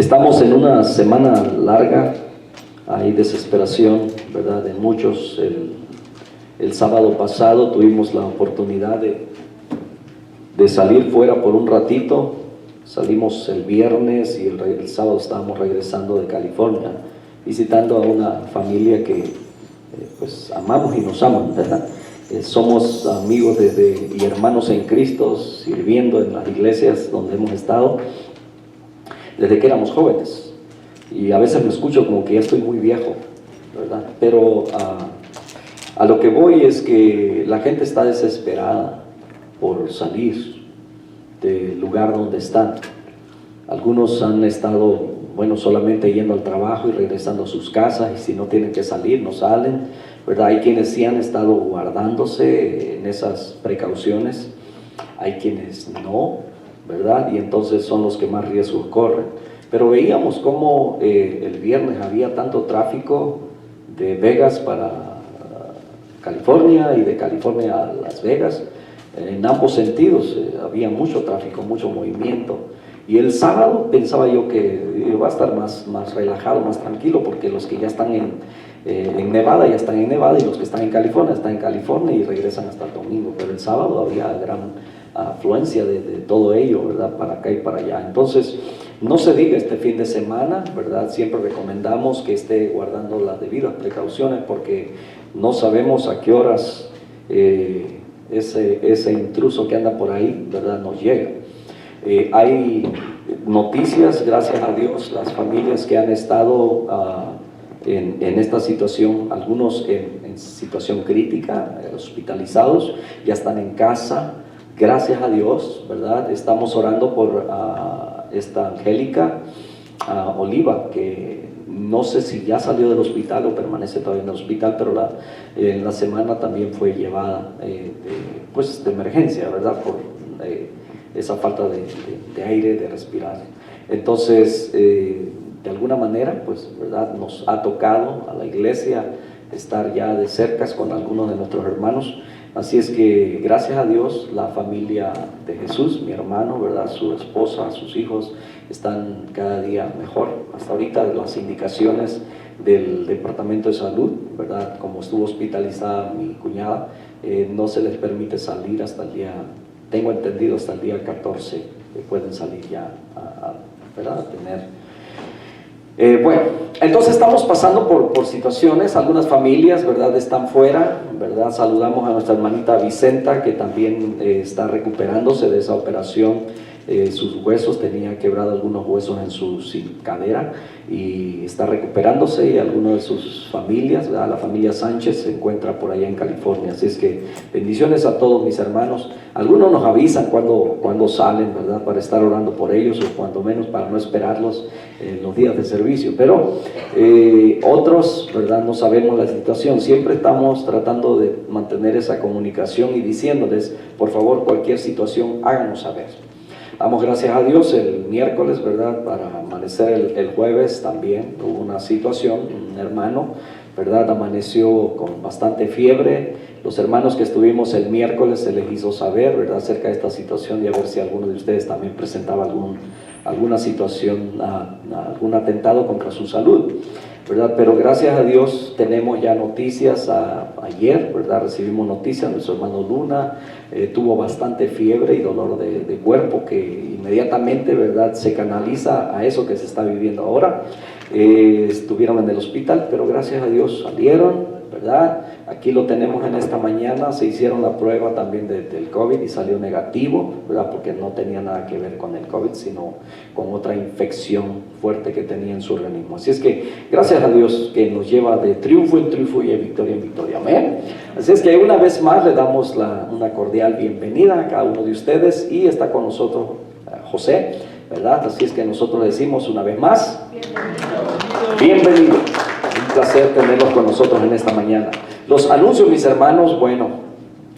Estamos en una semana larga, hay desesperación, ¿verdad?, de muchos. El sábado pasado tuvimos la oportunidad de salir fuera por un ratito. Salimos el viernes y el sábado estábamos regresando de California, visitando a una familia que pues amamos y nos aman, ¿verdad? Somos amigos y hermanos en Cristo, sirviendo en las iglesias donde hemos estado desde que éramos jóvenes, y a veces me escucho como que ya estoy muy viejo, ¿verdad? Pero a lo que voy es que la gente está desesperada por salir del lugar donde están. Algunos han estado, solamente yendo al trabajo y regresando a sus casas, y si no tienen que salir, no salen, ¿verdad? Hay quienes sí han estado guardándose en esas precauciones, hay quienes no, ¿verdad? Y entonces son los que más riesgos corren. Pero veíamos cómo el viernes había tanto tráfico de Vegas para California y de California a Las Vegas, en ambos sentidos había mucho tráfico, mucho movimiento. Y el sábado pensaba yo que iba a estar más relajado, más tranquilo, porque los que ya están en Nevada ya están en Nevada, y los que están en California están en California y regresan hasta el domingo. Pero el sábado había gran afluencia de todo ello, ¿verdad?, para acá y para allá. Entonces, no se diga este fin de semana, ¿verdad? Siempre recomendamos que esté guardando las debidas precauciones, porque no sabemos a qué horas ese intruso que anda por ahí, ¿verdad?, nos llega. Hay noticias, gracias a Dios, las familias que han estado en esta situación, algunos en situación crítica, hospitalizados, ya están en casa, gracias a Dios, ¿verdad? Estamos orando por esta Angélica Oliva, que no sé si ya salió del hospital o permanece todavía en el hospital, pero en la semana también fue llevada de emergencia, ¿verdad?, por esa falta de aire, de respirar. Entonces, de alguna manera, pues, ¿verdad?, nos ha tocado a la iglesia estar ya de cerca con algunos de nuestros hermanos. Así es que, gracias a Dios, la familia de Jesús, mi hermano, ¿verdad?, su esposa, sus hijos, están cada día mejor. Hasta ahorita las indicaciones del Departamento de Salud, ¿verdad?, como estuvo hospitalizada mi cuñada, no se les permite salir hasta el día, tengo entendido, hasta el día 14, que pueden salir ya ¿verdad?, a tener. Entonces estamos pasando por situaciones. Algunas familias, ¿verdad?, están fuera, ¿verdad? Saludamos a nuestra hermanita Vicenta, que también está recuperándose de esa operación. Sus huesos, tenía quebrado algunos huesos en su cadera, y está recuperándose. Y algunas de sus familias, ¿verdad?, la familia Sánchez, se encuentra por allá en California. Así es que bendiciones a todos mis hermanos. Algunos nos avisan cuando salen, ¿verdad?, para estar orando por ellos, o cuando menos para no esperarlos en los días de servicio. Pero otros, ¿verdad?, no sabemos la situación. Siempre estamos tratando de mantener esa comunicación y diciéndoles, por favor, cualquier situación, háganos saber. Damos gracias a Dios. El miércoles, ¿verdad?, para amanecer el jueves también hubo una situación. Un hermano, ¿verdad?, amaneció con bastante fiebre. Los hermanos que estuvimos el miércoles se les hizo saber, ¿verdad?, acerca de esta situación, y a ver si alguno de ustedes también presentaba alguna situación, algún atentado contra su salud, ¿verdad? Pero gracias a Dios tenemos ya noticias. Ayer, ¿verdad?, recibimos noticias. Nuestro hermano Luna tuvo bastante fiebre y dolor de cuerpo, que inmediatamente, ¿verdad?, se canaliza a eso que se está viviendo ahora. Estuvieron en el hospital, pero gracias a Dios salieron, ¿verdad? Aquí lo tenemos en esta mañana. Se hicieron la prueba también del COVID y salió negativo, ¿verdad?, porque no tenía nada que ver con el COVID, sino con otra infección fuerte que tenía en su organismo. Así es que gracias a Dios, que nos lleva de triunfo en triunfo y de victoria en victoria. Amén. Así es que una vez más le damos una cordial bienvenida a cada uno de ustedes, y está con nosotros José, ¿verdad? Así es que nosotros le decimos una vez más, bienvenido. Un placer tenerlos con nosotros en esta mañana. Los anuncios, mis hermanos,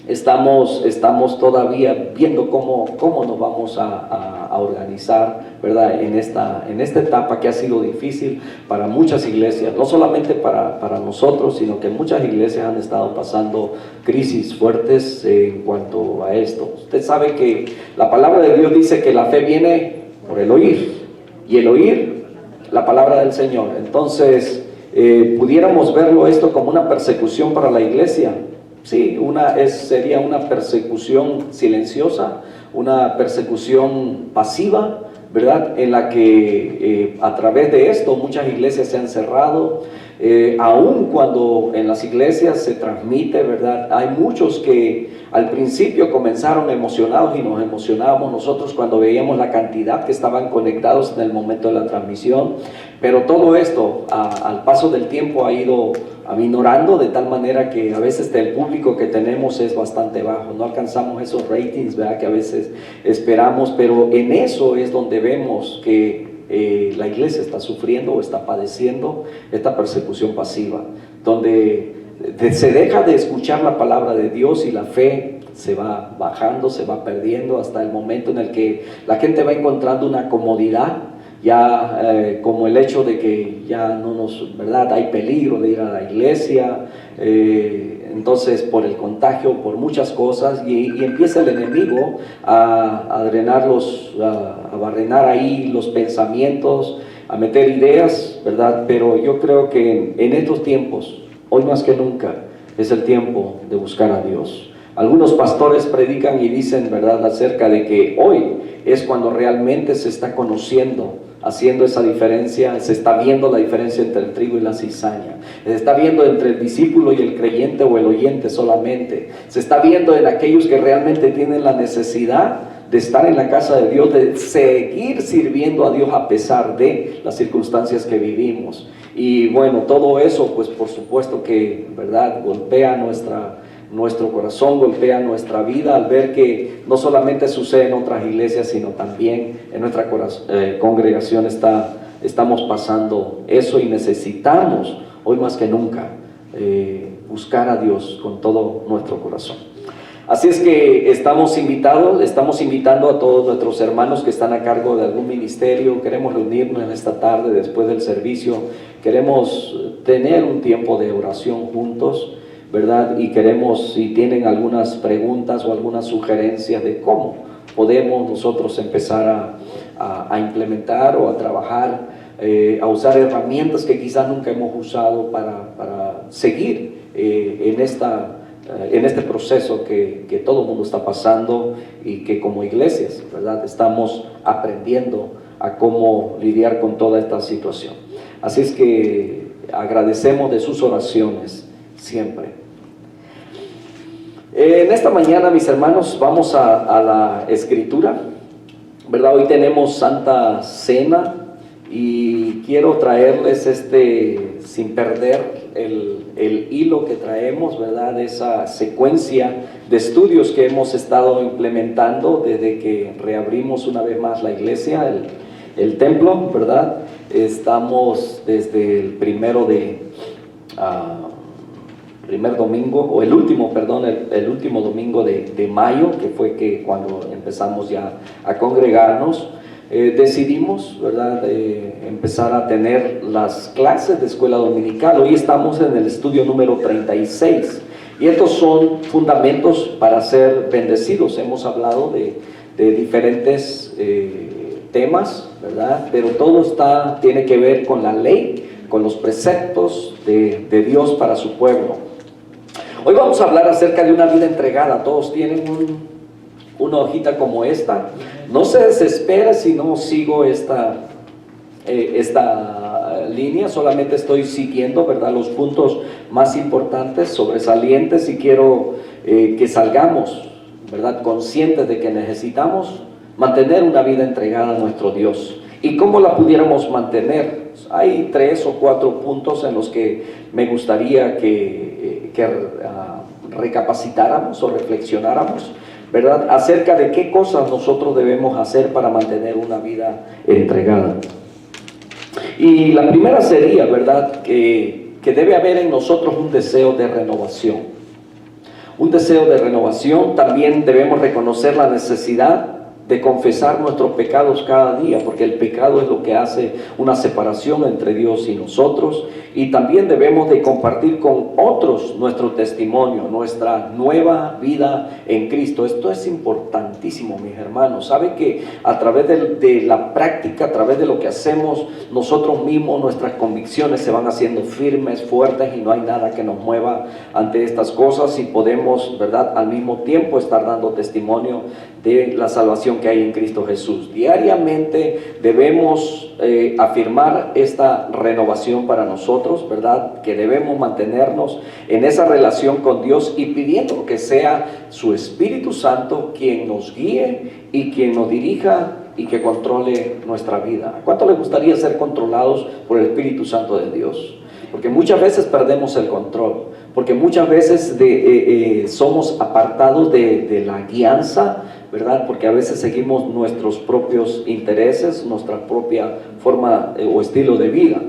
estamos todavía viendo cómo nos vamos a organizar, ¿verdad?, en esta etapa que ha sido difícil para muchas iglesias, no solamente para nosotros, sino que muchas iglesias han estado pasando crisis fuertes en cuanto a esto. Usted sabe que la palabra de Dios dice que la fe viene por el oír, y el oír la palabra del Señor. Entonces, pudiéramos verlo esto como una persecución para la iglesia. Sí, sería una persecución silenciosa, una persecución pasiva, ¿verdad? En la que a través de esto muchas iglesias se han cerrado, aun cuando en las iglesias se transmite, ¿verdad? Hay muchos que al principio comenzaron emocionados y nos emocionábamos nosotros cuando veíamos la cantidad que estaban conectados en el momento de la transmisión, pero todo esto al paso del tiempo ha ido aminorando de tal manera que a veces el público que tenemos es bastante bajo, no alcanzamos esos ratings, ¿verdad?, que a veces esperamos, pero en eso es donde vemos que la iglesia está sufriendo o está padeciendo esta persecución pasiva, donde se deja de escuchar la palabra de Dios y la fe se va bajando, se va perdiendo hasta el momento en el que la gente va encontrando una comodidad, ya como el hecho de que ya no nos, ¿verdad?, hay peligro de ir a la iglesia, entonces por el contagio, por muchas cosas, y empieza el enemigo a drenarlos, a barrenar ahí los pensamientos, a meter ideas, ¿verdad? Pero yo creo que en estos tiempos, hoy más que nunca, es el tiempo de buscar a Dios. Algunos pastores predican y dicen, ¿verdad?, acerca de que hoy es cuando realmente se está conociendo, haciendo esa diferencia, se está viendo la diferencia entre el trigo y la cizaña, se está viendo entre el discípulo y el creyente o el oyente solamente, se está viendo en aquellos que realmente tienen la necesidad de estar en la casa de Dios, de seguir sirviendo a Dios a pesar de las circunstancias que vivimos. Y bueno, todo eso pues por supuesto que, ¿verdad?, golpea nuestro corazón, golpea nuestra vida al ver que no solamente sucede en otras iglesias, sino también en nuestra congregación estamos pasando eso, y necesitamos hoy más que nunca buscar a Dios con todo nuestro corazón. Así es que estamos invitando a todos nuestros hermanos que están a cargo de algún ministerio. Queremos reunirnos en esta tarde después del servicio, queremos tener un tiempo de oración juntos, ¿verdad? Y queremos, si tienen algunas preguntas o algunas sugerencias de cómo podemos nosotros empezar a implementar o a trabajar, a usar herramientas que quizás nunca hemos usado para seguir en este proceso que todo el mundo está pasando y que como iglesias, ¿verdad?, estamos aprendiendo a cómo lidiar con toda esta situación. Así es que agradecemos de sus oraciones siempre. En esta mañana, mis hermanos, vamos a la Escritura, ¿verdad? Hoy tenemos Santa Cena y quiero traerles sin perder el hilo que traemos, ¿verdad?, esa secuencia de estudios que hemos estado implementando desde que reabrimos una vez más la iglesia, el templo, ¿verdad? Estamos desde el primer domingo, o el último domingo de mayo, que fue cuando empezamos ya a congregarnos. Decidimos, ¿verdad?, empezar a tener las clases de escuela dominical. Hoy estamos en el estudio número 36 y estos son fundamentos para ser bendecidos. Hemos hablado de diferentes temas, ¿verdad?, pero todo tiene que ver con la ley, con los preceptos de Dios para su pueblo. Hoy vamos a hablar acerca de una vida entregada. Todos tienen una hojita como esta. No se desespere si no sigo esta línea, solamente estoy siguiendo, ¿verdad?, los puntos más importantes, sobresalientes, y quiero que salgamos, ¿verdad?, conscientes de que necesitamos mantener una vida entregada a nuestro Dios. ¿Y cómo la pudiéramos mantener? Hay 3 o 4 puntos en los que me gustaría que recapacitáramos o reflexionáramos, ¿verdad?, acerca de qué cosas nosotros debemos hacer para mantener una vida entregada. Y la primera sería, ¿verdad?, que debe haber en nosotros un deseo de renovación. Un deseo de renovación. También debemos reconocer la necesidad de confesar nuestros pecados cada día, porque el pecado es lo que hace una separación entre Dios y nosotros, y también debemos de compartir con otros nuestro testimonio, nuestra nueva vida en Cristo. Esto es importantísimo, mis hermanos. Sabe que a través de la práctica, a través de lo que hacemos nosotros mismos, nuestras convicciones se van haciendo firmes, fuertes, y no hay nada que nos mueva ante estas cosas, y podemos, ¿verdad?, al mismo tiempo estar dando testimonio de la salvación que hay en Cristo Jesús. Diariamente debemos afirmar esta renovación para nosotros, ¿verdad?, que debemos mantenernos en esa relación con Dios y pidiendo que sea su Espíritu Santo quien nos guíe y quien nos dirija y que controle nuestra vida. ¿A cuánto les gustaría ser controlados por el Espíritu Santo de Dios? Porque muchas veces perdemos el control, porque muchas veces somos apartados de la guianza, ¿verdad? Porque a veces seguimos nuestros propios intereses, nuestra propia forma o estilo de vida.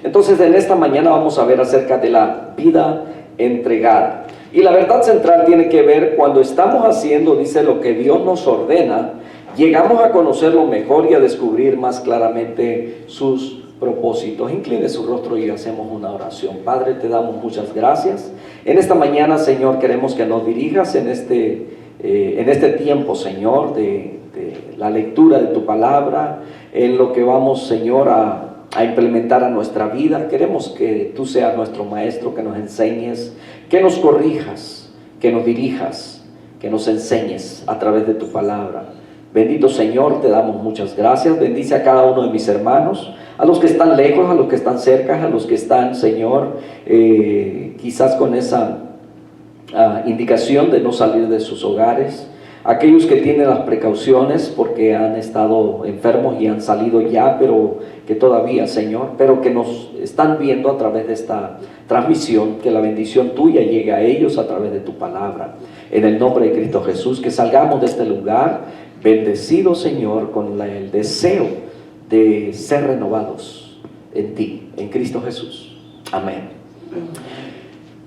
Entonces, en esta mañana vamos a ver acerca de la vida entregada. Y la verdad central tiene que ver cuando estamos haciendo, dice, lo que Dios nos ordena, llegamos a conocerlo mejor y a descubrir más claramente sus propósitos. Incline su rostro y hacemos una oración. Padre, te damos muchas gracias. En esta mañana, Señor, queremos que nos dirijas en este tiempo, Señor, de la lectura de tu palabra, en lo que vamos, Señor, a implementar a nuestra vida. Queremos que tú seas nuestro maestro, que nos enseñes, que nos corrijas, que nos dirijas, que nos enseñes a través de tu palabra. Bendito Señor, te damos muchas gracias. Bendice a cada uno de mis hermanos, a los que están lejos, a los que están cerca, a los que están, Señor, quizás con esa indicación de no salir de sus hogares, aquellos que tienen las precauciones porque han estado enfermos y han salido ya, pero que todavía, Señor, pero que nos están viendo a través de esta transmisión, que la bendición tuya llegue a ellos a través de tu palabra. En el nombre de Cristo Jesús, que salgamos de este lugar bendecidos, Señor, con el deseo de ser renovados en ti, en Cristo Jesús. Amén.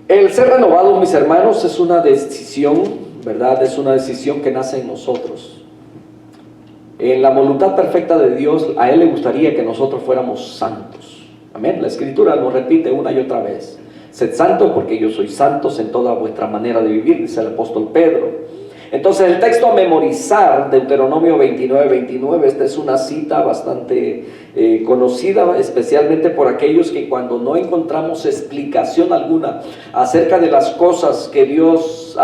El ser renovados, mis hermanos, es una decisión, ¿verdad? Es una decisión que nace en nosotros. En la voluntad perfecta de Dios, a Él le gustaría que nosotros fuéramos santos. Amén. La Escritura nos repite una y otra vez: sed santos porque yo soy santos en toda vuestra manera de vivir, dice el apóstol Pedro. Entonces, el texto a memorizar, Deuteronomio 29:29, esta es una cita bastante conocida, especialmente por aquellos que cuando no encontramos explicación alguna acerca de las cosas que Dios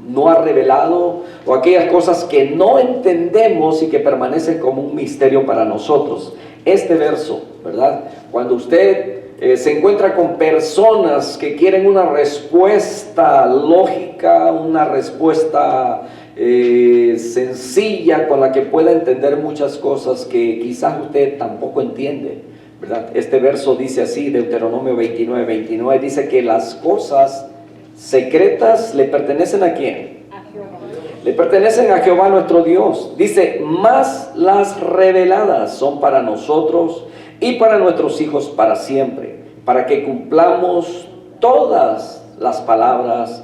no ha revelado, o aquellas cosas que no entendemos y que permanecen como un misterio para nosotros. Este verso, ¿verdad? Cuando usted se encuentra con personas que quieren una respuesta lógica, una respuesta sencilla con la que pueda entender muchas cosas que quizás usted tampoco entiende, ¿verdad? Este verso dice así, Deuteronomio 29:29, dice que las cosas secretas le pertenecen ¿a quién? A Jehová. Le pertenecen a Jehová nuestro Dios. Dice, más las reveladas son para nosotros y para nuestros hijos para siempre, para que cumplamos todas las palabras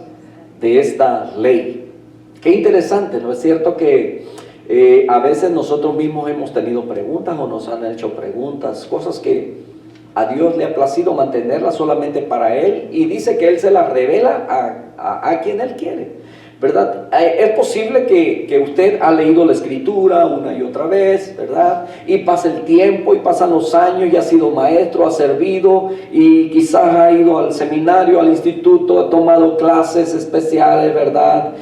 de esta ley. Qué interesante, ¿no es cierto que a veces nosotros mismos hemos tenido preguntas o nos han hecho preguntas, cosas que a Dios le ha placido mantenerlas solamente para Él, y dice que Él se las revela a quien Él quiere, ¿verdad? Es posible que usted ha leído la Escritura una y otra vez, ¿verdad? Y pasa el tiempo y pasan los años y ha sido maestro, ha servido y quizás ha ido al seminario, al instituto, ha tomado clases especiales, ¿verdad?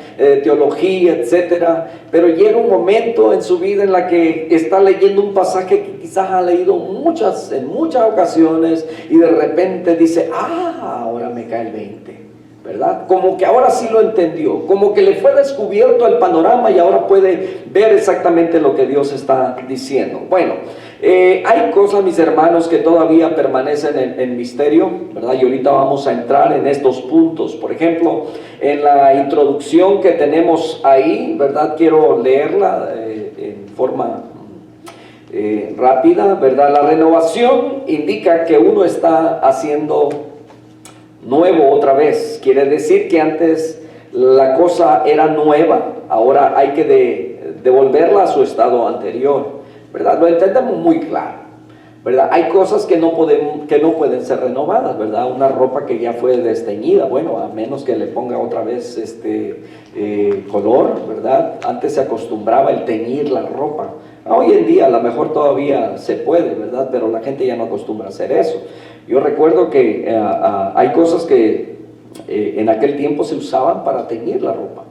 Teología, etcétera. Pero llega un momento en su vida en la que está leyendo un pasaje que quizás ha leído en muchas ocasiones, y de repente dice, ahora me cae el 20. ¿Verdad? Como que ahora sí lo entendió, como que le fue descubierto el panorama y ahora puede ver exactamente lo que Dios está diciendo. Bueno, hay cosas, mis hermanos, que todavía permanecen en misterio, ¿verdad? Y ahorita vamos a entrar en estos puntos. Por ejemplo, en la introducción que tenemos ahí, ¿verdad? Quiero leerla en forma rápida, ¿verdad? La renovación indica que uno está haciendo nuevo otra vez. Quiere decir que antes la cosa era nueva, ahora hay que devolverla a su estado anterior, ¿verdad? Lo entendemos muy claro, ¿verdad? Hay cosas que no pueden ser renovadas, ¿verdad? Una ropa que ya fue desteñida, bueno, a menos que le ponga otra vez color, ¿verdad? Antes se acostumbraba el teñir la ropa. Hoy en día a lo mejor todavía se puede, ¿verdad? Pero la gente ya no acostumbra a hacer eso. Yo recuerdo que hay cosas que en aquel tiempo se usaban para teñir la ropa,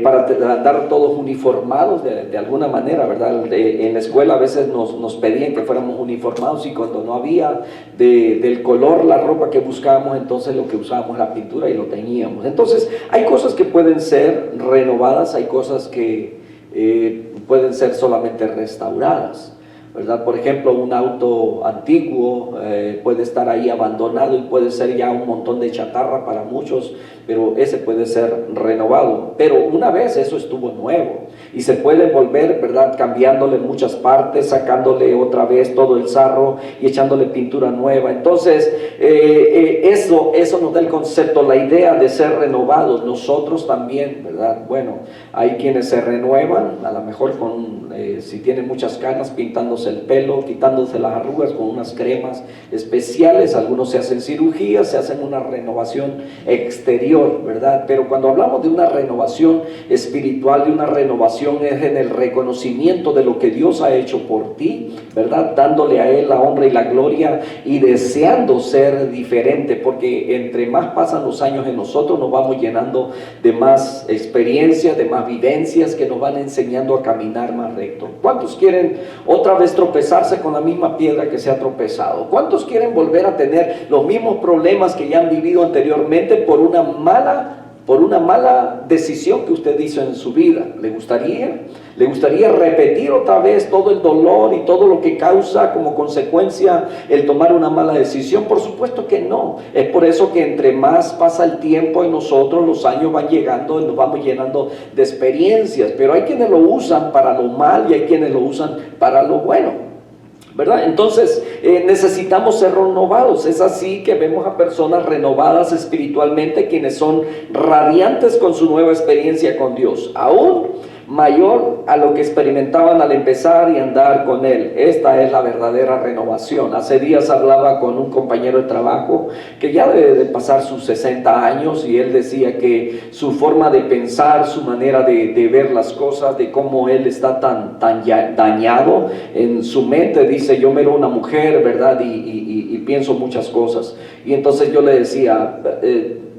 para andar todos uniformados de alguna manera, ¿verdad? En la escuela a veces nos pedían que fuéramos uniformados, y cuando no había del color la ropa que buscábamos, entonces lo que usábamos era pintura y lo teñíamos. Entonces hay cosas que pueden ser renovadas, hay cosas que pueden ser solamente restauradas, ¿verdad? Por ejemplo, un auto antiguo puede estar ahí abandonado y puede ser ya un montón de chatarra para muchos, pero ese puede ser renovado. Pero una vez eso estuvo nuevo y se puede volver, ¿verdad? Cambiándole muchas partes, sacándole otra vez todo el sarro y echándole pintura nueva. Entonces eso nos da el concepto, la idea de ser renovados. Nosotros también, ¿verdad? Bueno, hay quienes se renuevan, a lo mejor si tienen muchas canas, pintándose el pelo, quitándose las arrugas con unas cremas especiales. Algunos se hacen cirugías, se hacen una renovación exterior, ¿verdad? Pero cuando hablamos de una renovación espiritual, de una renovación, es en el reconocimiento de lo que Dios ha hecho por ti, ¿verdad? Dándole a Él la honra y la gloria y deseando ser diferente, porque entre más pasan los años en nosotros, nos vamos llenando de más experiencias, de más vivencias que nos van enseñando a caminar más recto. ¿Cuántos quieren otra vez tropezarse con la misma piedra que se ha tropezado? ¿Cuántos quieren volver a tener los mismos problemas que ya han vivido anteriormente por una mala decisión que usted hizo en su vida? ¿Le gustaría repetir otra vez todo el dolor y todo lo que causa como consecuencia el tomar una mala decisión? Por supuesto que no. Es por eso que entre más pasa el tiempo en nosotros, los años van llegando y nos vamos llenando de experiencias. Pero hay quienes lo usan para lo mal y hay quienes lo usan para lo bueno, ¿verdad? Entonces necesitamos ser renovados. Es así que vemos a personas renovadas espiritualmente, quienes son radiantes con su nueva experiencia con Dios, aún mayor a lo que experimentaban al empezar y andar con Él. Esta es la verdadera renovación. Hace días hablaba con un compañero de trabajo que ya debe de pasar sus 60 años, y él decía que su forma de pensar, su manera de ver las cosas, de cómo él está tan dañado en su mente, dice: yo miro una mujer, ¿verdad? Y pienso muchas cosas. Y entonces yo le decía,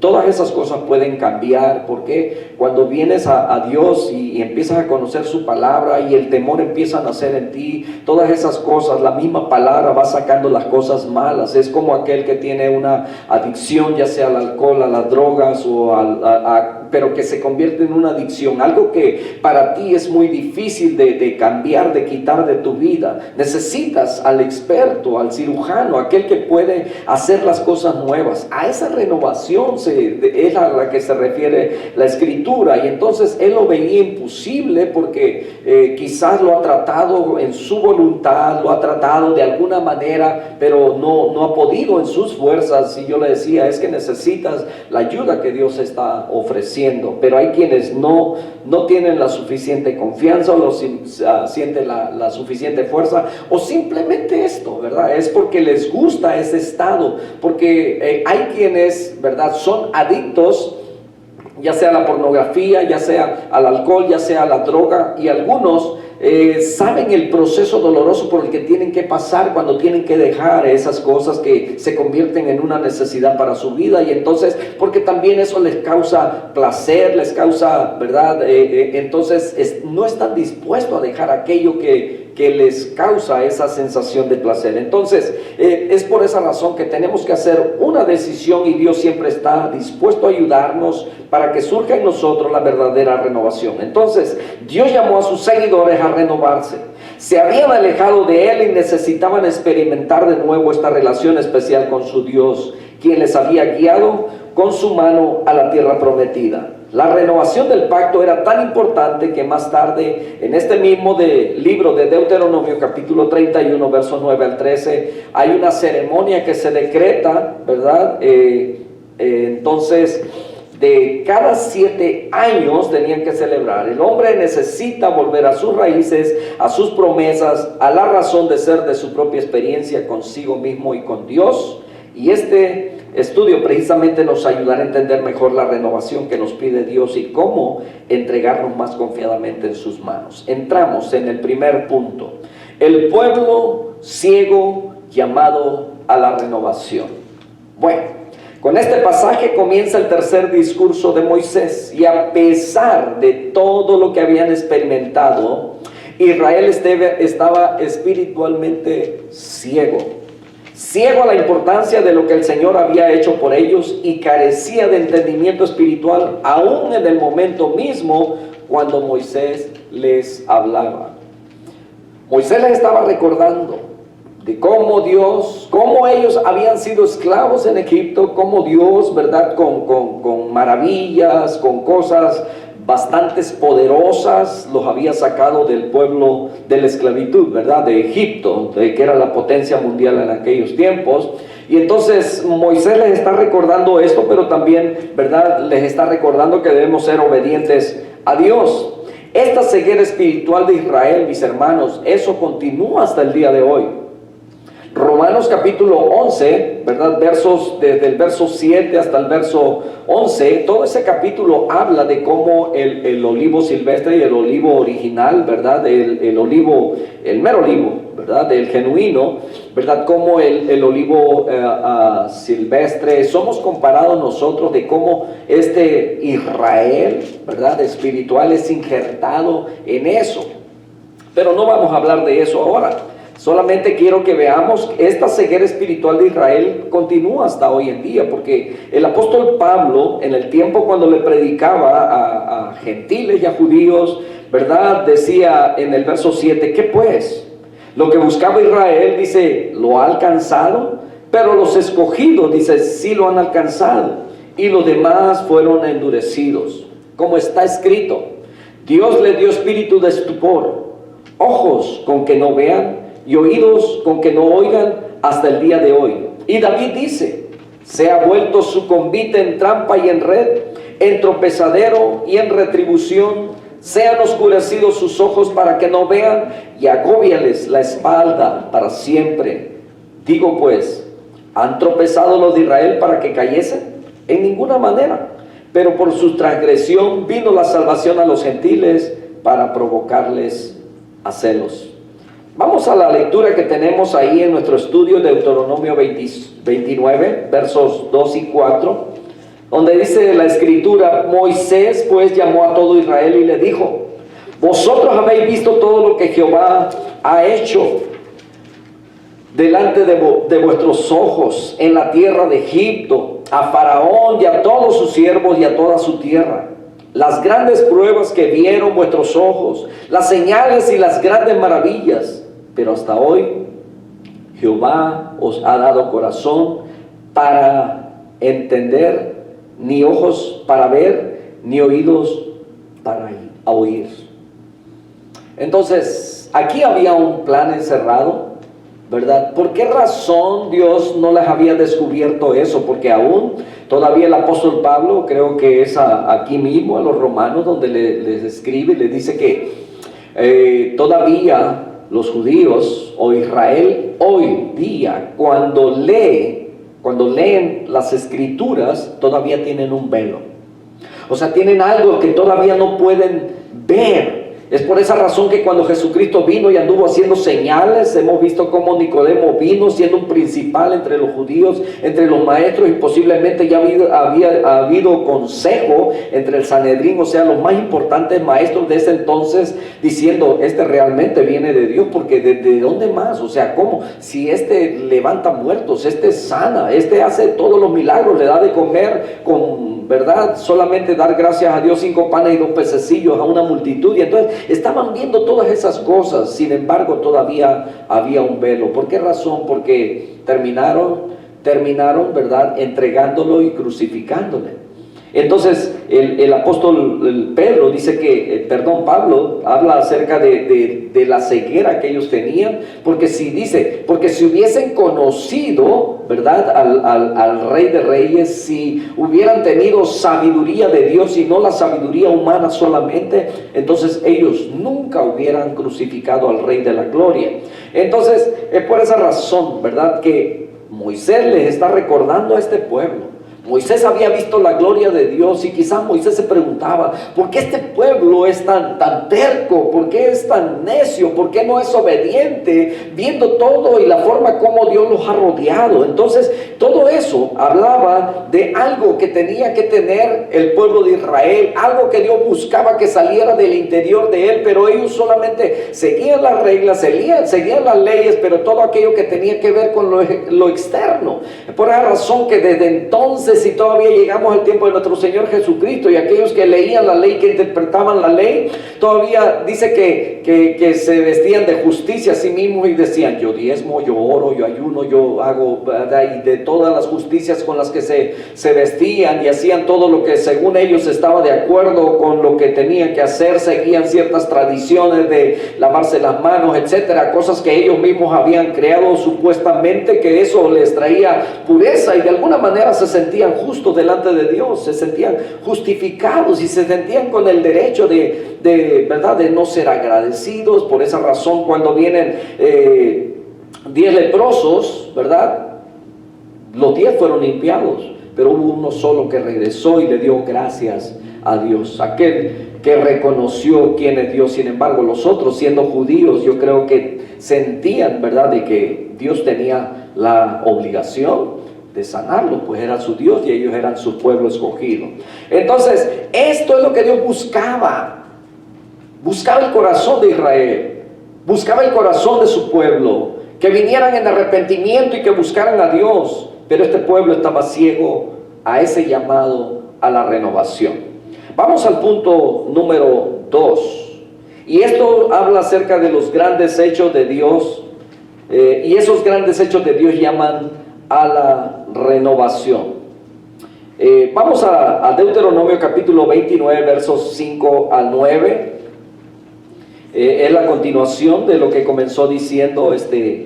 todas esas cosas pueden cambiar, porque cuando vienes a Dios y empiezas a conocer su palabra y el temor empieza a nacer en ti, todas esas cosas, la misma palabra va sacando las cosas malas. Es como aquel que tiene una adicción, ya sea al alcohol, a las drogas, pero que se convierte en una adicción, algo que para ti es muy difícil de cambiar, de quitar de tu vida. Necesitas al experto, al cirujano, aquel que puede hacer las cosas nuevas. A esa renovación es a la que se refiere la Escritura. Y entonces él lo veía imposible, porque quizás lo ha tratado en su voluntad, lo ha tratado de alguna manera, pero no ha podido en sus fuerzas. Y yo le decía: es que necesitas la ayuda que Dios está ofreciendo. Pero hay quienes no tienen la suficiente confianza, o sienten la suficiente fuerza, o simplemente esto, ¿verdad? Es porque les gusta ese estado, porque hay quienes, ¿verdad?, son adictos, ya sea a la pornografía, ya sea al alcohol, ya sea a la droga, y algunos saben el proceso doloroso por el que tienen que pasar cuando tienen que dejar esas cosas que se convierten en una necesidad para su vida. Y entonces, porque también eso les causa placer, les causa, ¿verdad? Entonces no están dispuestos a dejar aquello que les causa esa sensación de placer. Entonces es por esa razón que tenemos que hacer una decisión, y Dios siempre está dispuesto a ayudarnos para que surja en nosotros la verdadera renovación. Entonces Dios llamó a sus seguidores a renovarse. Se habían alejado de Él y necesitaban experimentar de nuevo esta relación especial con su Dios, quien les había guiado con su mano a la tierra prometida. La renovación del pacto era tan importante que más tarde, en este mismo libro de Deuteronomio, capítulo 31, versos 9 al 13, hay una ceremonia que se decreta, ¿verdad? Entonces de cada 7 años tenían que celebrar. El hombre necesita volver a sus raíces, a sus promesas, a la razón de ser de su propia experiencia consigo mismo y con Dios. Y este estudio precisamente nos ayudará a entender mejor la renovación que nos pide Dios y cómo entregarnos más confiadamente en sus manos. Entramos en el primer punto: el pueblo ciego llamado a la renovación. Bueno, con este pasaje comienza el tercer discurso de Moisés, y a pesar de todo lo que habían experimentado, Israel estaba espiritualmente ciego a la importancia de lo que el Señor había hecho por ellos, y carecía de entendimiento espiritual aún en el momento mismo cuando Moisés les hablaba. Moisés les estaba recordando de cómo ellos habían sido esclavos en Egipto, cómo Dios, ¿verdad?, con maravillas, con cosas bastante poderosas, los había sacado del pueblo de la esclavitud, ¿verdad?, de Egipto, que era la potencia mundial en aquellos tiempos. Y entonces Moisés les está recordando esto, pero también, ¿verdad?, les está recordando que debemos ser obedientes a Dios. Esta ceguera espiritual de Israel, mis hermanos, eso continúa hasta el día de hoy. Romanos capítulo 11, ¿verdad?, desde el verso 7 hasta el verso 11, todo ese capítulo habla de cómo el olivo silvestre y el olivo original, ¿verdad?, el mero olivo, ¿verdad?, el genuino, ¿verdad?, como el olivo silvestre, somos comparados nosotros de cómo este Israel, ¿verdad?, espiritual es injertado en eso. Pero no vamos a hablar de eso ahora. Solamente quiero que veamos esta ceguera espiritual de Israel continúa hasta hoy en día, porque el apóstol Pablo, en el tiempo cuando le predicaba a gentiles y a judíos, ¿verdad?, decía en el verso 7, ¿qué pues? Lo que buscaba Israel, dice, lo ha alcanzado, pero los escogidos, dice, sí lo han alcanzado, y los demás fueron endurecidos. Como está escrito, Dios les dio espíritu de estupor, ojos con que no vean, y oídos con que no oigan hasta el día de hoy. Y David dice, se ha vuelto su convite en trampa y en red, en tropezadero y en retribución, sean oscurecidos sus ojos para que no vean, y agóbiales la espalda para siempre. Digo pues, ¿han tropezado los de Israel para que cayesen? En ninguna manera, pero por su transgresión vino la salvación a los gentiles para provocarles a celos. Vamos a la lectura que tenemos ahí en nuestro estudio de Deuteronomio 29, versos 2 y 4, donde dice la escritura, Moisés pues llamó a todo Israel y le dijo, vosotros habéis visto todo lo que Jehová ha hecho delante de vuestros ojos en la tierra de Egipto, a Faraón y a todos sus siervos y a toda su tierra. Las grandes pruebas que vieron vuestros ojos, las señales y las grandes maravillas. Pero hasta hoy Jehová os ha dado corazón para entender, ni ojos para ver, ni oídos para oír. Entonces, aquí había un plan encerrado, ¿verdad? ¿Por qué razón Dios no les había descubierto eso? Porque aún todavía el apóstol Pablo, creo que es aquí mismo a los romanos, donde les escribe, les dice que todavía los judíos o Israel hoy día, cuando leen las escrituras, todavía tienen un velo. O sea, tienen algo que todavía no pueden ver. Es por esa razón que cuando Jesucristo vino y anduvo haciendo señales, hemos visto cómo Nicodemo vino siendo un principal entre los judíos, entre los maestros, y posiblemente ya había habido consejo entre el Sanedrín, o sea, los más importantes maestros de ese entonces, diciendo, este realmente viene de Dios, porque ¿de dónde más? O sea, ¿cómo? Si este levanta muertos, este sana, este hace todos los milagros, le da de comer con, ¿verdad?, solamente dar gracias a Dios, 5 panes y 2 pececillos a una multitud. Y entonces estaban viendo todas esas cosas, sin embargo todavía había un velo. ¿Por qué razón? Porque terminaron, ¿verdad?, entregándolo y crucificándole. Entonces el apóstol Pedro dice que, Pablo habla acerca de la ceguera que ellos tenían, porque si hubiesen conocido, ¿verdad?, al Rey de Reyes, si hubieran tenido sabiduría de Dios y no la sabiduría humana solamente, entonces ellos nunca hubieran crucificado al Rey de la Gloria. Entonces es por esa razón, ¿verdad?, que Moisés les está recordando a este pueblo. Moisés había visto la gloria de Dios y quizás Moisés se preguntaba, ¿por qué este pueblo es tan terco? ¿Por qué es tan necio? ¿Por qué no es obediente? Viendo todo y la forma como Dios los ha rodeado. Entonces, todo eso hablaba de algo que tenía que tener el pueblo de Israel, algo que Dios buscaba que saliera del interior de él, pero ellos solamente seguían las reglas, seguían las leyes, pero todo aquello que tenía que ver con lo externo. Por esa razón que desde entonces, si todavía llegamos al tiempo de nuestro Señor Jesucristo, y aquellos que leían la ley, que interpretaban la ley, todavía dice que se vestían de justicia a sí mismos y decían, yo diezmo, yo oro, yo ayuno, yo hago, ¿verdad?, y de todas las justicias con las que se vestían y hacían todo lo que según ellos estaba de acuerdo con lo que tenían que hacer, seguían ciertas tradiciones de lavarse las manos, etcétera, cosas que ellos mismos habían creado supuestamente, que eso les traía pureza, y de alguna manera se sentían justos delante de Dios, se sentían justificados y se sentían con el derecho ¿verdad?, de no ser agradecidos. Por esa razón, cuando vienen 10 leprosos, ¿verdad?, los 10 fueron limpiados, pero hubo uno solo que regresó y le dio gracias a Dios, aquel que reconoció quién es Dios. Sin embargo, los otros, siendo judíos, yo creo que sentían, ¿verdad?, de que Dios tenía la obligación de sanarlo, pues era su Dios y ellos eran su pueblo escogido. Entonces, esto es lo que Dios buscaba el corazón de Israel, buscaba el corazón de su pueblo, que vinieran en arrepentimiento y que buscaran a Dios, pero este pueblo estaba ciego a ese llamado a la renovación. Vamos al punto número 2, y esto habla acerca de los grandes hechos de Dios, y esos grandes hechos de Dios llaman a la renovación. Vamos a Deuteronomio capítulo 29, versos 5 al 9. Es la continuación de lo que comenzó diciendo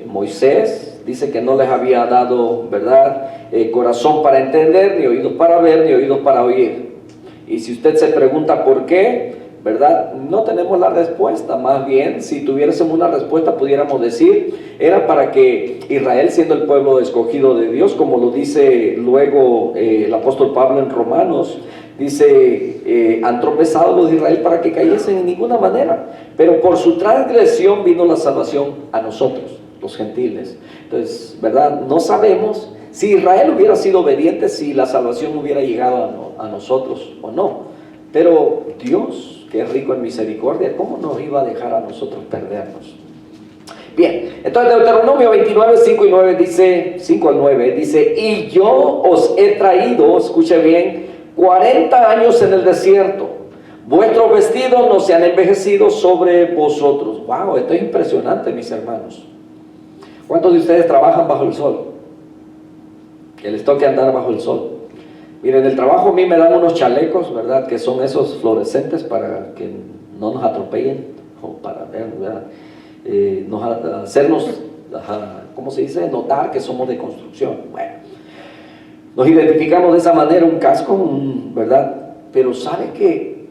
Moisés. Dice que no les había dado, ¿verdad?, corazón para entender, ni oídos para ver, ni oídos para oír. Y si usted se pregunta por qué, ¿verdad?, no tenemos la respuesta. Más bien, si tuviésemos una respuesta, pudiéramos decir, era para que Israel, siendo el pueblo escogido de Dios, como lo dice luego el apóstol Pablo en Romanos, dice, han tropezado los de Israel para que cayesen en ninguna manera, pero por su transgresión vino la salvación a nosotros, los gentiles. Entonces, ¿verdad?, no sabemos si Israel hubiera sido obediente, si la salvación hubiera llegado a nosotros o no. Pero Dios, que es rico en misericordia, ¿cómo nos iba a dejar a nosotros perdernos? Bien, entonces Deuteronomio 29, 5 y 9 dice, 5 al 9, dice, y yo os he traído, escuche bien, 40 años en el desierto, vuestros vestidos no se han envejecido sobre vosotros. Wow, esto es impresionante, mis hermanos. ¿Cuántos de ustedes trabajan bajo el sol? Que les toque andar bajo el sol. Miren, en el trabajo a mí me dan unos chalecos, ¿verdad?, que son esos fluorescentes para que no nos atropellen, o para ver, ¿verdad?, hacernos, ¿cómo se dice?, notar que somos de construcción. Bueno, nos identificamos de esa manera, un casco, ¿verdad? Pero ¿sabe que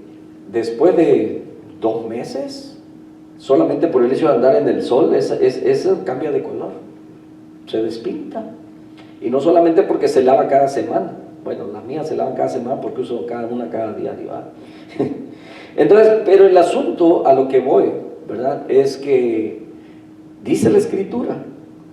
después de 2 meses, solamente por el hecho de andar en el sol, eso cambia de color, se despinta? Y no solamente porque se lava cada semana. Bueno, las mías se lavan cada semana porque uso cada diario. Entonces, pero el asunto a lo que voy, ¿verdad?, es que dice la Escritura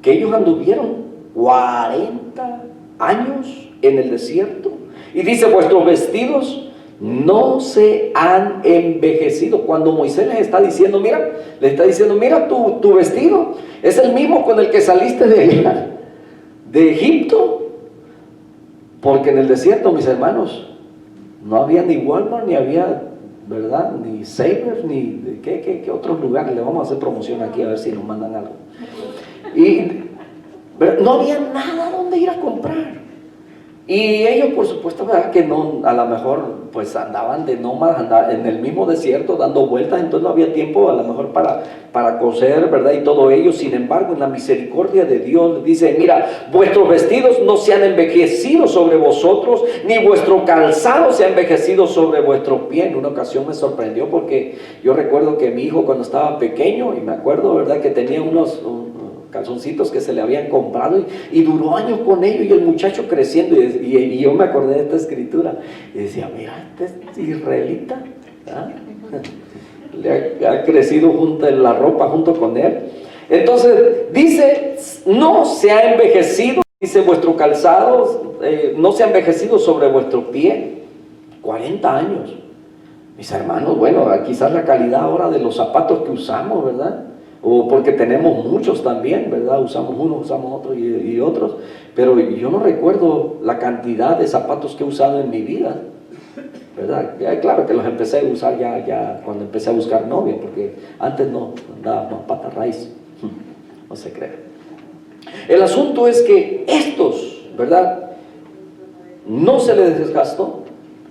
que ellos anduvieron 40 años en el desierto. Y dice, vuestros vestidos no se han envejecido. Cuando Moisés les está diciendo, mira, tu vestido es el mismo con el que saliste de Egipto. Porque en el desierto, mis hermanos, no había ni Walmart, ni había, ¿verdad?, ni Savers, ni ¿qué otros lugares? Le vamos a hacer promoción aquí a ver si nos mandan algo. Y no había nada donde ir a comprar. Y ellos, por supuesto, ¿verdad? Que no, a lo mejor pues andaban de nómadas, andaban en el mismo desierto dando vueltas, entonces no había tiempo a lo mejor para coser, ¿verdad? Y todo ello. Sin embargo, en la misericordia de Dios dice: mira, vuestros vestidos no se han envejecido sobre vosotros, ni vuestro calzado se ha envejecido sobre vuestros pies. En una ocasión me sorprendió porque yo recuerdo que mi hijo, cuando estaba pequeño, y me acuerdo, ¿verdad?, que tenía unos calzoncitos que se le habían comprado y duró años con ellos, y el muchacho creciendo, y yo me acordé de esta escritura y decía: mira, este israelita, ¿ah? Le ha crecido junto en la ropa junto con él. Entonces dice: no se ha envejecido, dice, vuestro calzado no se ha envejecido sobre vuestro pie. 40 años, mis hermanos. Bueno, quizás la calidad ahora de los zapatos que usamos, ¿verdad? O porque tenemos muchos también, ¿verdad? Usamos unos, usamos otros y otros. Pero yo no recuerdo la cantidad de zapatos que he usado en mi vida, ¿verdad? Claro que los empecé a usar ya cuando empecé a buscar novia, porque antes no, andaba más pata raíz. No se crea. El asunto es que estos, ¿verdad?, no se les desgastó.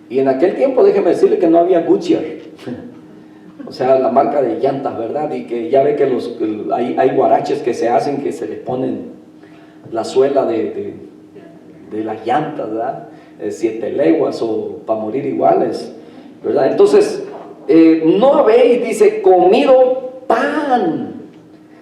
Y en aquel tiempo, déjeme decirle que no había Goodyear. O sea, la marca de llantas, ¿verdad? Y que ya ve que hay guaraches que se hacen, que se les ponen la suela de las llantas, ¿verdad? 7 leguas o para morir iguales, ¿verdad? Entonces, no habéis, dice, comido pan,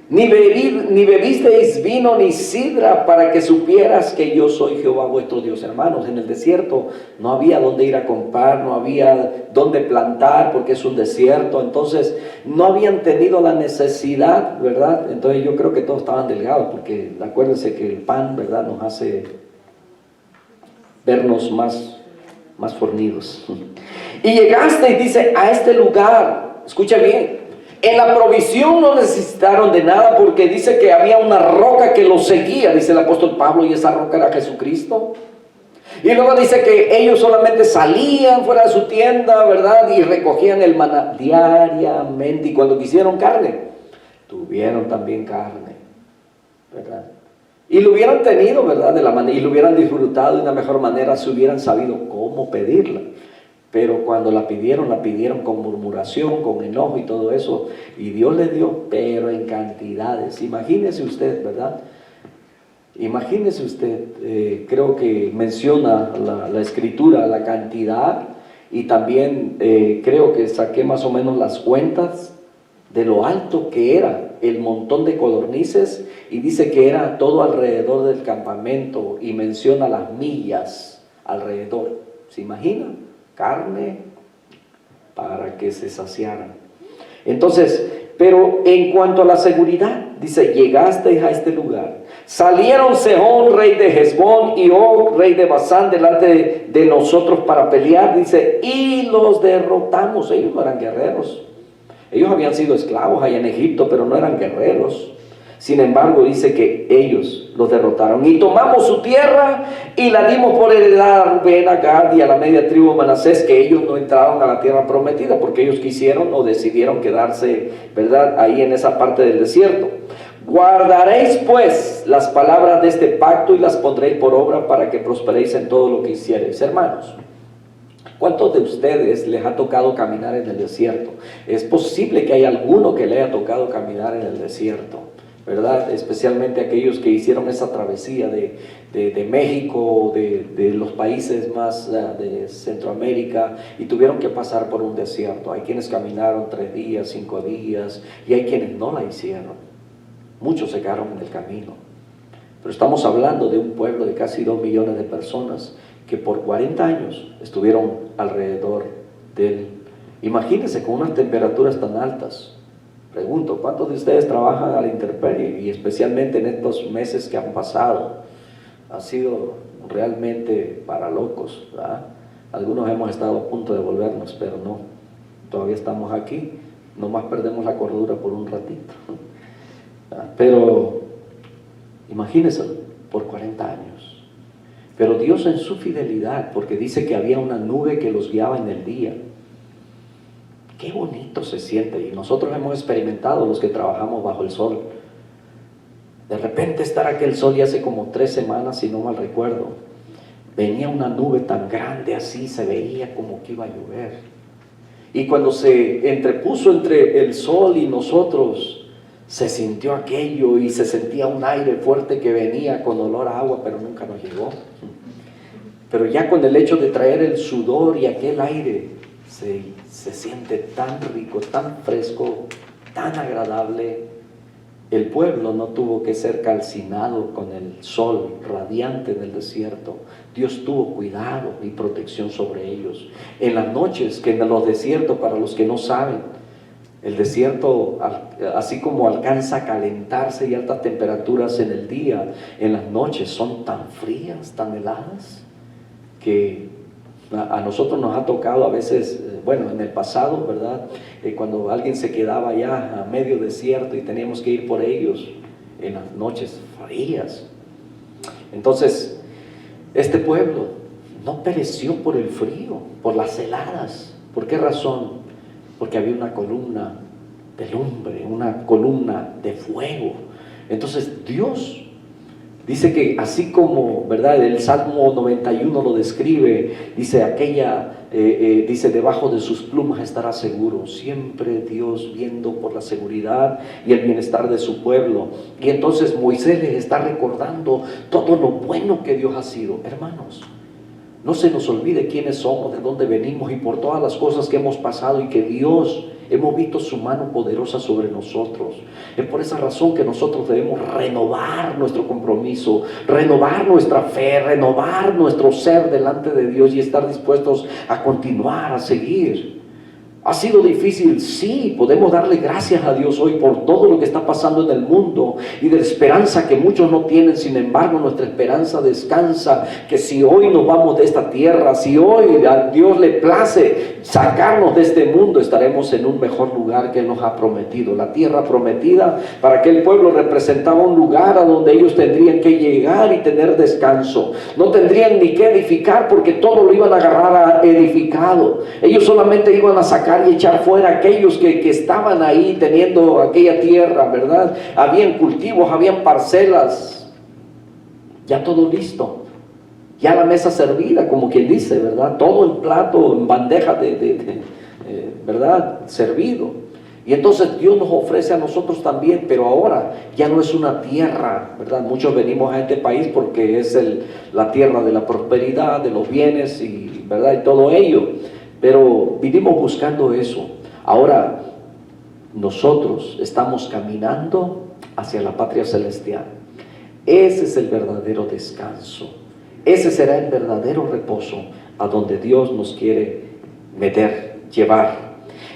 ni bebisteis vino ni sidra, para que supieras que yo soy Jehová vuestro Dios. Hermanos, en el desierto no había dónde ir a comprar, no había dónde plantar, porque es un desierto. Entonces no habían tenido la necesidad, ¿verdad? Entonces yo creo que todos estaban delgados, porque acuérdense que el pan, ¿verdad?, nos hace vernos más fornidos. Y llegaste, y dice, a este lugar, escucha bien, en la provisión no necesitaron de nada, porque dice que había una roca que los seguía, dice el apóstol Pablo, y esa roca era Jesucristo. Y luego dice que ellos solamente salían fuera de su tienda, ¿verdad?, y recogían el maná diariamente, y cuando quisieron carne, tuvieron también carne, ¿verdad? Y lo hubieran tenido, ¿verdad?, y lo hubieran disfrutado de una mejor manera si hubieran sabido cómo pedirla. Pero cuando la pidieron con murmuración, con enojo y todo eso, y Dios les dio, pero en cantidades. Imagínese usted, ¿verdad? Imagínese usted, creo que menciona la escritura la cantidad, y también creo que saqué más o menos las cuentas de lo alto que era el montón de codornices, y dice que era todo alrededor del campamento, y menciona las millas alrededor. ¿Se imagina? Carne para que se saciaran. Entonces, pero en cuanto a la seguridad, dice, llegasteis a este lugar. Salieron Sehón, rey de Hesbón, y Og, rey de Basán, delante de nosotros para pelear, dice, y los derrotamos. Ellos no eran guerreros. Ellos habían sido esclavos allá en Egipto, pero no eran guerreros. Sin embargo, dice que ellos los derrotaron. Y tomamos su tierra y la dimos por heredad a Rubén, a Gad y a la media tribu de Manasés, que ellos no entraron a la tierra prometida, porque ellos quisieron o decidieron quedarse, ¿verdad?, ahí en esa parte del desierto. Guardaréis pues las palabras de este pacto y las pondréis por obra, para que prosperéis en todo lo que hiciereis. Hermanos, ¿cuántos de ustedes les ha tocado caminar en el desierto? Es posible que haya alguno que le haya tocado caminar en el desierto, ¿verdad? Especialmente aquellos que hicieron esa travesía de México, de los países más de Centroamérica, y tuvieron que pasar por un desierto. Hay quienes caminaron 3 días, 5 días, y hay quienes no la hicieron. Muchos se quedaron en el camino. Pero estamos hablando de un pueblo de casi 2 millones de personas que por 40 años estuvieron alrededor de él. Imagínense con unas temperaturas tan altas. Pregunto, ¿cuántos de ustedes trabajan a la intemperie? Y especialmente en estos meses que han pasado, ha sido realmente para locos, ¿verdad? Algunos hemos estado a punto de volvernos, pero no, todavía estamos aquí, nomás perdemos la cordura por un ratito. Pero imagínense, por 40 años. Pero Dios en su fidelidad, porque dice que había una nube que los guiaba en el día. Qué bonito se siente, y nosotros hemos experimentado, los que trabajamos bajo el sol, de repente estar aquel sol, y hace como 3 semanas, si no mal recuerdo, venía una nube tan grande así, se veía como que iba a llover. Y cuando se entrepuso entre el sol y nosotros, se sintió aquello y se sentía un aire fuerte que venía con olor a agua, pero nunca nos llegó. Pero ya con el hecho de traer el sudor y aquel aire, se siente tan rico, tan fresco, tan agradable. El pueblo no tuvo que ser calcinado con el sol radiante del desierto. Dios tuvo cuidado y protección sobre ellos. En las noches, que en los desiertos, para los que no saben, el desierto, así como alcanza a calentarse y altas temperaturas en el día, en las noches son tan frías, tan heladas, que a nosotros nos ha tocado a veces, bueno, en el pasado, ¿verdad? Cuando alguien se quedaba ya a medio desierto y teníamos que ir por ellos en las noches frías. Entonces, este pueblo no pereció por el frío, por las heladas. ¿Por qué razón? Porque había una columna de lumbre, una columna de fuego. Entonces, Dios dice que así como, ¿verdad? El Salmo 91 lo describe, dice dice, debajo de sus plumas estará seguro. Siempre Dios viendo por la seguridad y el bienestar de su pueblo. Y entonces Moisés les está recordando todo lo bueno que Dios ha sido. Hermanos, no se nos olvide quiénes somos, de dónde venimos y por todas las cosas que hemos pasado y que Dios, hemos visto su mano poderosa sobre nosotros. Es por esa razón que nosotros debemos renovar nuestro compromiso, renovar nuestra fe, renovar nuestro ser delante de Dios y estar dispuestos a continuar, a seguir. ¿Ha sido difícil? Sí, podemos darle gracias a Dios hoy por todo lo que está pasando en el mundo y de la esperanza que muchos no tienen. Sin embargo, nuestra esperanza descansa, que si hoy nos vamos de esta tierra, si hoy a Dios le place sacarnos de este mundo, estaremos en un mejor lugar que Él nos ha prometido. La tierra prometida para aquel pueblo representaba un lugar a donde ellos tendrían que llegar y tener descanso. No tendrían ni que edificar porque todo lo iban a agarrar edificado. Ellos solamente iban a sacar y echar fuera aquellos que estaban ahí teniendo aquella tierra, ¿verdad? Habían cultivos, habían parcelas, ya todo listo, ya la mesa servida, como quien dice, ¿verdad? Todo en plato, en bandeja ¿verdad? Servido. Y entonces Dios nos ofrece a nosotros también, pero ahora ya no es una tierra, ¿verdad? Muchos venimos a este país porque es la tierra de la prosperidad, de los bienes y, ¿verdad? Y todo ello. Pero vinimos buscando eso. Ahora nosotros estamos caminando hacia la patria celestial. Ese es el verdadero descanso. Ese será el verdadero reposo a donde Dios nos quiere meter, llevar.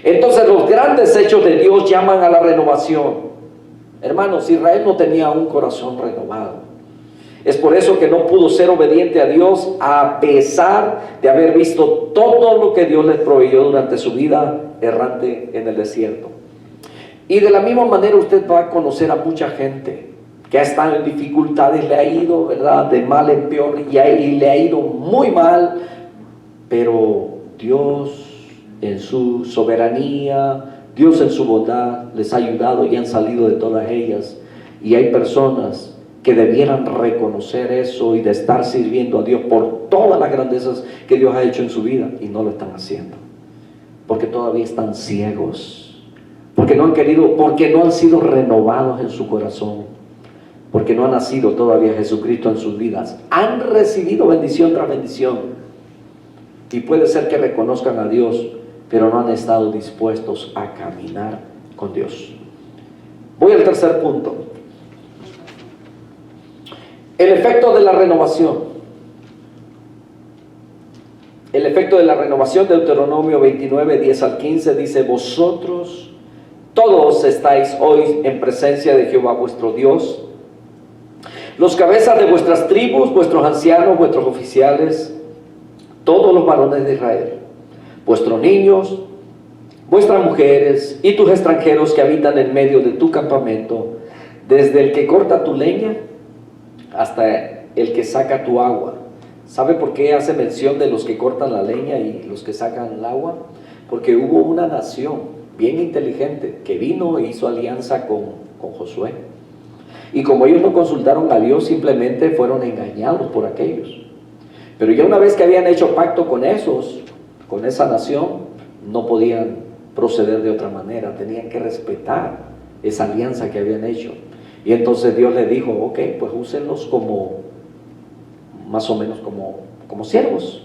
Entonces los grandes hechos de Dios llaman a la renovación. Hermanos, Israel no tenía un corazón renovado. Es por eso que no pudo ser obediente a Dios a pesar de haber visto todo lo que Dios les proveyó durante su vida errante en el desierto. Y de la misma manera usted va a conocer a mucha gente que ha estado en dificultades, le ha ido, ¿verdad?, de mal en peor y le ha ido muy mal, pero Dios en su soberanía, Dios en su bondad les ha ayudado y han salido de todas ellas. Y hay personas que debieran reconocer eso y de estar sirviendo a Dios por todas las grandezas que Dios ha hecho en su vida y no lo están haciendo, porque todavía están ciegos, porque no han querido, porque no han sido renovados en su corazón, porque no ha nacido todavía Jesucristo en sus vidas. Han recibido bendición tras bendición y puede ser que reconozcan a Dios, pero no han estado dispuestos a caminar con Dios. Voy al tercer punto. El efecto de la renovación. El efecto de la renovación, Deuteronomio 29, 10 al 15, dice: vosotros todos estáis hoy en presencia de Jehová vuestro Dios, los cabezas de vuestras tribus, vuestros ancianos, vuestros oficiales, todos los varones de Israel, vuestros niños, vuestras mujeres y tus extranjeros que habitan en medio de tu campamento, desde el que corta tu leña hasta el que saca tu agua. ¿Sabe por qué hace mención de los que cortan la leña y los que sacan el agua? Porque hubo una nación bien inteligente que vino e hizo alianza con Josué. Y como ellos no consultaron a Dios, simplemente fueron engañados por aquellos. Pero ya una vez que habían hecho pacto con esa nación, no podían proceder de otra manera, tenían que respetar esa alianza que habían hecho. Y entonces Dios les dijo, ok, pues úsenlos como, más o menos como siervos.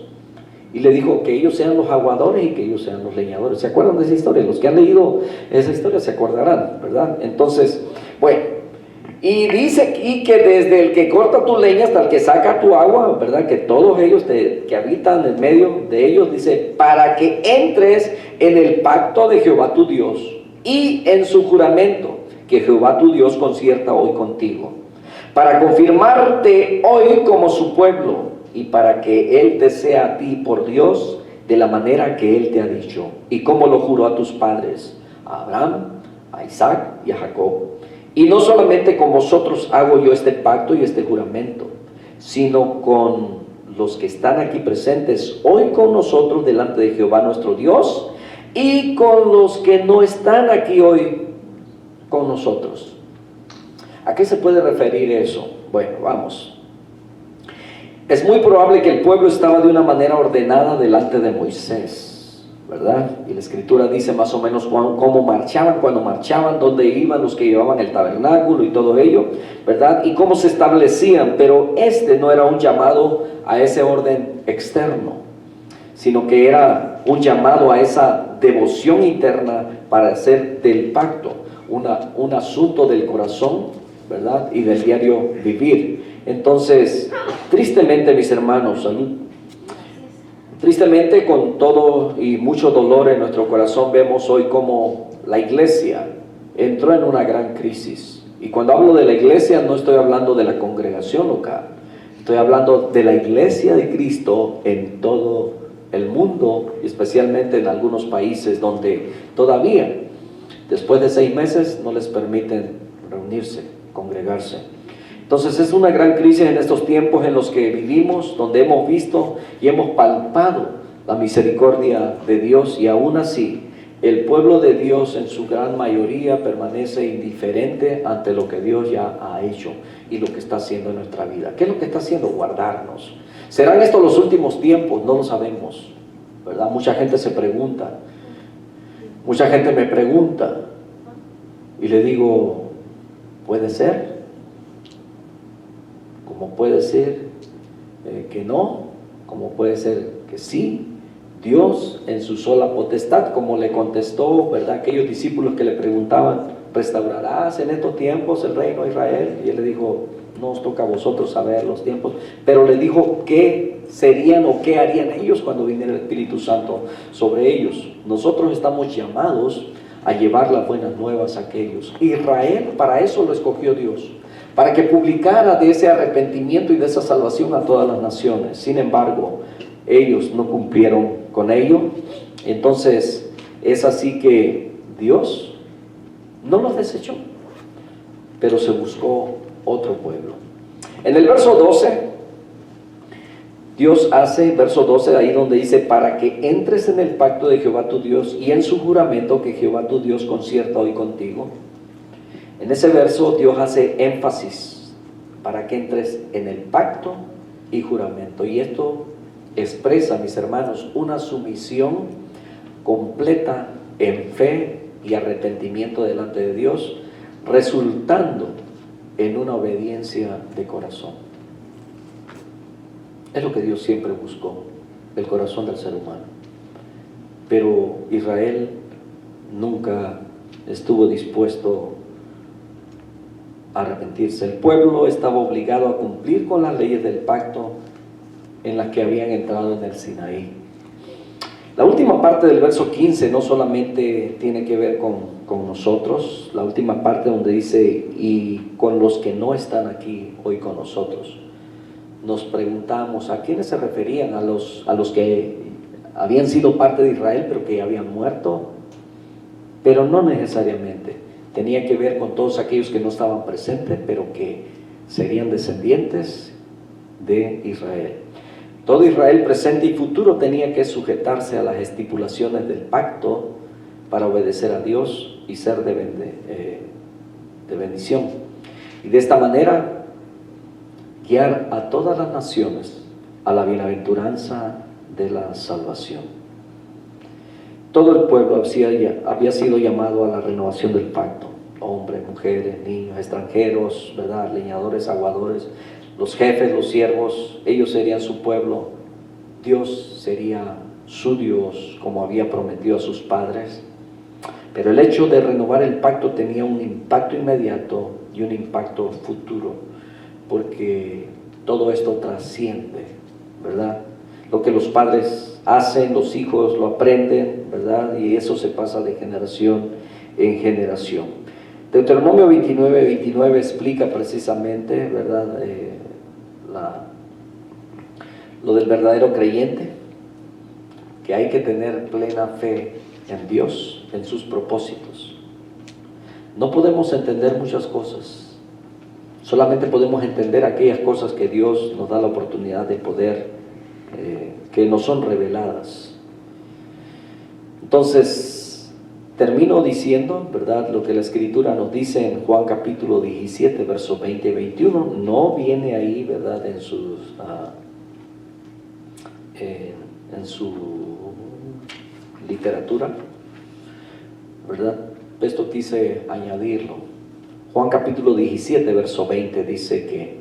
Y le dijo que ellos sean los aguadores y que ellos sean los leñadores. ¿Se acuerdan de esa historia? Los que han leído esa historia se acordarán, ¿verdad? Entonces, bueno, y dice aquí que desde el que corta tu leña hasta el que saca tu agua, ¿verdad? Que todos ellos que habitan en medio de ellos, dice, para que entres en el pacto de Jehová tu Dios y en su juramento que Jehová tu Dios concierta hoy contigo, para confirmarte hoy como su pueblo, y para que Él te sea a ti por Dios de la manera que Él te ha dicho, y como lo juró a tus padres, a Abraham, a Isaac y a Jacob. Y no solamente con vosotros hago yo este pacto y este juramento, sino con los que están aquí presentes hoy con nosotros delante de Jehová nuestro Dios, y con los que no están aquí hoy con nosotros. ¿A qué se puede referir eso? Bueno, vamos. Es muy probable que el pueblo estaba de una manera ordenada delante de Moisés, ¿verdad? Y la escritura dice más o menos cómo marchaban, cuando marchaban, dónde iban los que llevaban el tabernáculo y todo ello, ¿verdad? Y cómo se establecían, pero este no era un llamado a ese orden externo, sino que era un llamado a esa devoción interna para hacer del pacto un asunto del corazón, ¿verdad? Y del diario vivir. Entonces, tristemente, mis hermanos, tristemente, con todo y mucho dolor en nuestro corazón, vemos hoy cómo la iglesia entró en una gran crisis. Y cuando hablo de la iglesia, no estoy hablando de la congregación local, estoy hablando de la iglesia de Cristo en todo el mundo, especialmente en algunos países donde todavía, después de 6 meses, no les permiten reunirse, congregarse. Entonces es una gran crisis en estos tiempos en los que vivimos, donde hemos visto y hemos palpado la misericordia de Dios, y aún así el pueblo de Dios en su gran mayoría permanece indiferente ante lo que Dios ya ha hecho y lo que está haciendo en nuestra vida. ¿Qué es lo que está haciendo? Guardarnos. ¿Serán estos los últimos tiempos? No lo sabemos, ¿verdad? Mucha gente se pregunta, mucha gente me pregunta, y le digo, ¿puede ser? Como puede ser que no, como puede ser que sí. Dios en su sola potestad, como le contestó, ¿verdad?, aquellos discípulos que le preguntaban, ¿restaurarás en estos tiempos el reino de Israel? Y él le dijo, no os toca a vosotros saber los tiempos, pero le dijo qué serían o qué harían ellos cuando viniera el Espíritu Santo sobre ellos. Nosotros estamos llamados a llevar las buenas nuevas a aquellos. Israel, para eso lo escogió Dios, para que publicara de ese arrepentimiento y de esa salvación a todas las naciones. Sin embargo, ellos no cumplieron con ello. Entonces es así que Dios no los desechó, pero se buscó otro pueblo. En el verso 12, Dios hace, verso 12, ahí donde dice, para que entres en el pacto de Jehová tu Dios y en su juramento que Jehová tu Dios concierta hoy contigo. En ese verso Dios hace énfasis para que entres en el pacto y juramento. Y esto expresa, mis hermanos, una sumisión completa en fe y arrepentimiento delante de Dios, resultando en una obediencia de corazón. Es lo que Dios siempre buscó, el corazón del ser humano. Pero Israel nunca estuvo dispuesto a arrepentirse. El pueblo estaba obligado a cumplir con las leyes del pacto en las que habían entrado en el Sinaí. La última parte del verso 15 no solamente tiene que ver con nosotros, la última parte donde dice, y con los que no están aquí hoy con nosotros. Nos preguntamos, ¿a quiénes se referían? ¿A los que habían sido parte de Israel pero que habían muerto? Pero no necesariamente. Tenía que ver con todos aquellos que no estaban presentes, pero que serían descendientes de Israel. Todo Israel presente y futuro tenía que sujetarse a las estipulaciones del pacto para obedecer a Dios y ser de bendición. Y de esta manera guiar a todas las naciones a la bienaventuranza de la salvación. Todo el pueblo había sido llamado a la renovación del pacto. Hombres, mujeres, niños, extranjeros, ¿verdad? Leñadores, aguadores, los jefes, los siervos, ellos serían su pueblo. Dios sería su Dios, como había prometido a sus padres. Pero el hecho de renovar el pacto tenía un impacto inmediato y un impacto futuro, porque todo esto trasciende, ¿verdad? Lo que los padres hacen, los hijos lo aprenden, ¿verdad? Y eso se pasa de generación en generación. Deuteronomio 29 explica precisamente, ¿verdad? Lo del verdadero creyente, que hay que tener plena fe en Dios, en sus propósitos. No podemos entender muchas cosas, solamente podemos entender aquellas cosas que Dios nos da la oportunidad de poder, que nos son reveladas. Entonces, termino diciendo, ¿verdad?, lo que la Escritura nos dice en Juan capítulo 17, versos 20 y 21, no viene ahí, ¿verdad?, en su literatura, ¿verdad? Esto quise añadirlo. Juan capítulo 17, verso 20 dice que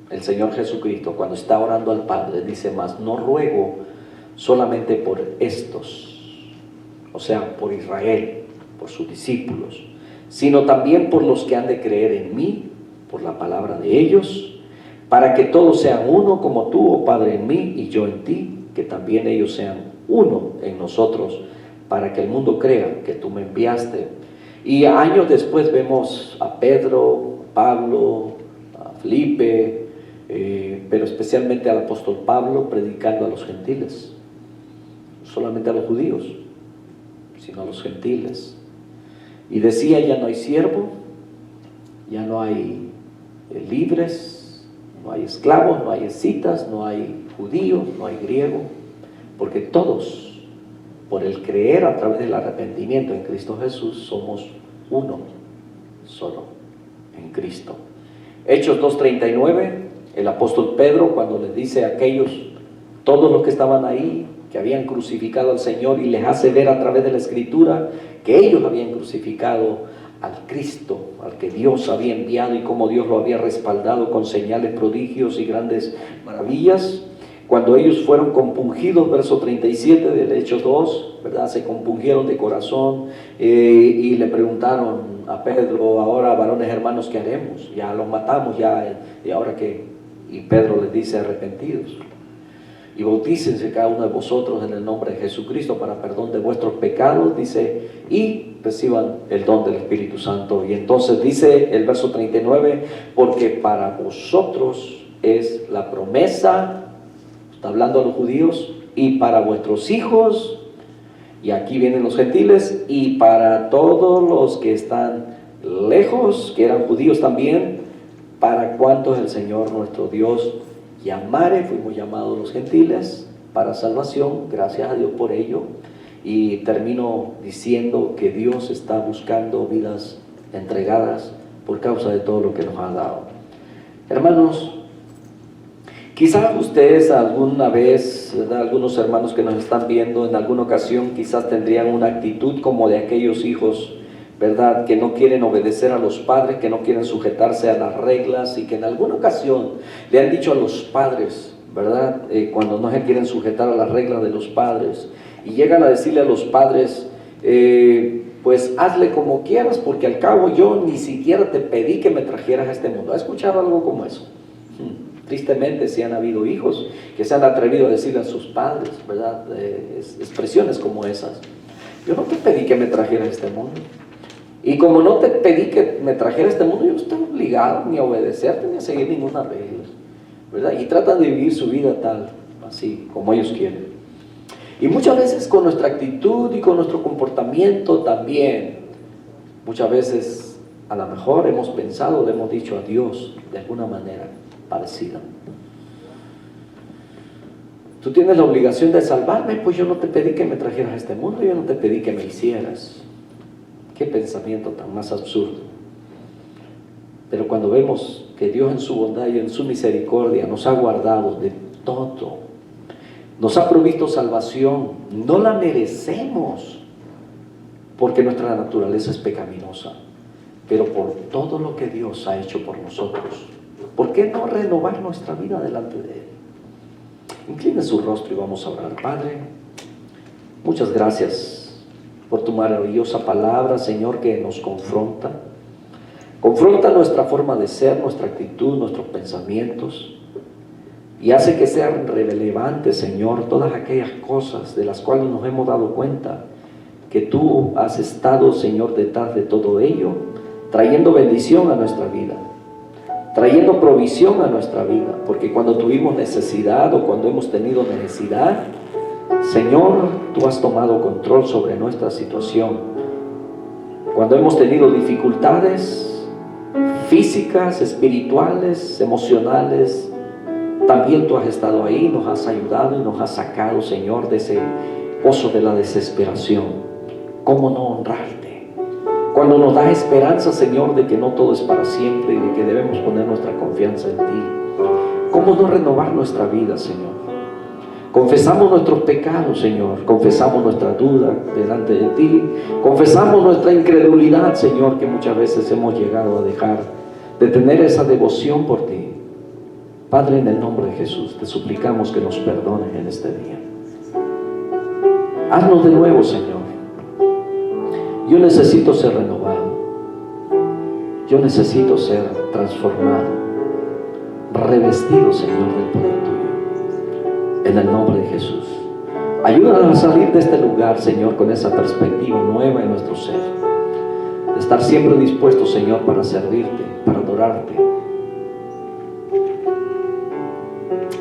el Señor Jesucristo, cuando está orando al Padre, dice: mas no ruego solamente por estos, o sea, por Israel, por sus discípulos, sino también por los que han de creer en mí, por la palabra de ellos, para que todos sean uno, como tú, oh Padre, en mí y yo en ti, que también ellos sean uno en nosotros, para que el mundo crea que tú me enviaste. Y años después vemos a Pedro, a Pablo, a Felipe, pero especialmente al apóstol Pablo predicando a los gentiles, no solamente a los judíos, sino a los gentiles. Y decía: ya no hay siervo, ya no hay libres, no hay esclavos, no hay escitas, no hay judío, no hay griego, porque todos, por el creer a través del arrepentimiento en Cristo Jesús, somos uno solo en Cristo. Hechos 2:39, el apóstol Pedro, cuando les dice a aquellos, todos los que estaban ahí, que habían crucificado al Señor, y les hace ver a través de la Escritura que ellos habían crucificado al Cristo, al que Dios había enviado, y cómo Dios lo había respaldado con señales, prodigios y grandes maravillas. Cuando ellos fueron compungidos, verso 37 del Hechos 2, ¿verdad?, se compungieron de corazón, y le preguntaron a Pedro: ahora, varones hermanos, ¿qué haremos? Ya los matamos, ya, ¿y ahora qué? Y Pedro les dice: arrepentidos y bautícense cada uno de vosotros en el nombre de Jesucristo para perdón de vuestros pecados, dice, y reciban el don del Espíritu Santo. Y entonces dice el verso 39, porque para vosotros es la promesa, está hablando a los judíos, y para vuestros hijos, y aquí vienen los gentiles, y para todos los que están lejos, que eran judíos también, para cuantos el Señor nuestro Dios llamare. Fuimos llamados los gentiles para salvación, gracias a Dios por ello. Y termino diciendo que Dios está buscando vidas entregadas por causa de todo lo que nos ha dado. Hermanos, quizás ustedes alguna vez, ¿verdad?, algunos hermanos que nos están viendo, en alguna ocasión quizás tendrían una actitud como de aquellos hijos, ¿verdad?, que no quieren obedecer a los padres, que no quieren sujetarse a las reglas, y que en alguna ocasión le han dicho a los padres, ¿verdad?, cuando no se quieren sujetar a las reglas de los padres, y llegan a decirle a los padres, pues hazle como quieras, porque al cabo yo ni siquiera te pedí que me trajeras a este mundo. ¿Ha escuchado algo como eso? Tristemente sí han habido hijos que se han atrevido a decirle a sus padres, ¿verdad?, expresiones como esas: yo no te pedí que me trajeras a este mundo. Y como no te pedí que me trajeras a este mundo, yo no estoy obligado ni a obedecerte ni a seguir ninguna regla, ¿verdad? Y tratan de vivir su vida tal, así, como ellos quieren. Y muchas veces con nuestra actitud y con nuestro comportamiento también, muchas veces a lo mejor hemos pensado, le hemos dicho a Dios de alguna manera parecida: tú tienes la obligación de salvarme, pues yo no te pedí que me trajeras a este mundo, yo no te pedí que me hicieras. Qué pensamiento tan más absurdo. Pero cuando vemos que Dios en su bondad y en su misericordia nos ha guardado de todo. Nos ha provisto salvación. No la merecemos porque nuestra naturaleza es pecaminosa, pero por todo lo que Dios ha hecho por nosotros, ¿por qué no renovar nuestra vida delante de Él? Incline su rostro y vamos a orar. Padre, muchas gracias por tu maravillosa palabra, Señor, que nos confronta. Confronta nuestra forma de ser, nuestra actitud, nuestros pensamientos, y hace que sean relevantes, Señor, todas aquellas cosas de las cuales nos hemos dado cuenta que tú has estado, Señor, detrás de todo ello, trayendo bendición a nuestra vida, trayendo provisión a nuestra vida, porque cuando tuvimos necesidad o cuando hemos tenido necesidad, Señor, tú has tomado control sobre nuestra situación. Cuando hemos tenido dificultades físicas, espirituales, emocionales, también tú has estado ahí, nos has ayudado y nos has sacado, Señor, de ese pozo de la desesperación. ¿Cómo no honrarte? Cuando nos das esperanza, Señor, de que no todo es para siempre y de que debemos poner nuestra confianza en ti. ¿Cómo no renovar nuestra vida, Señor? Confesamos nuestros pecados, Señor. Confesamos nuestra duda delante de ti. Confesamos nuestra incredulidad, Señor, que muchas veces hemos llegado a dejar de tener esa devoción por ti. Padre, en el nombre de Jesús, te suplicamos que nos perdones en este día. Haznos de nuevo, Señor. Yo necesito ser renovado. Yo necesito ser transformado, revestido, Señor, del poder tuyo. En el nombre de Jesús. Ayúdanos a salir de este lugar, Señor, con esa perspectiva nueva en nuestro ser. De estar siempre dispuestos, Señor, para servirte, para adorarte.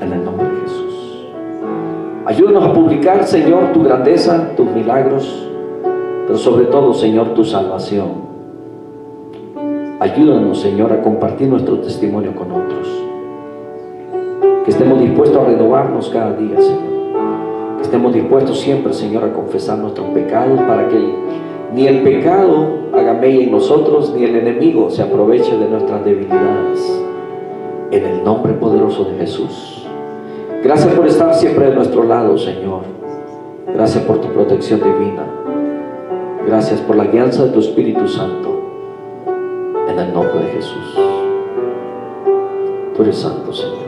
En el nombre de Jesús. Ayúdanos a publicar, Señor, tu grandeza, tus milagros, pero sobre todo, Señor, tu salvación. Ayúdanos, Señor, a compartir nuestro testimonio con otros. Que estemos dispuestos a renovarnos cada día, Señor. Que estemos dispuestos siempre, Señor, a confesar nuestros pecados para que ni el pecado haga mella en nosotros, ni el enemigo se aproveche de nuestras debilidades. En el nombre poderoso de Jesús. Gracias por estar siempre de nuestro lado, Señor. Gracias por tu protección divina. Gracias por la guianza de tu Espíritu Santo. En el nombre de Jesús. Tú eres santo, Señor.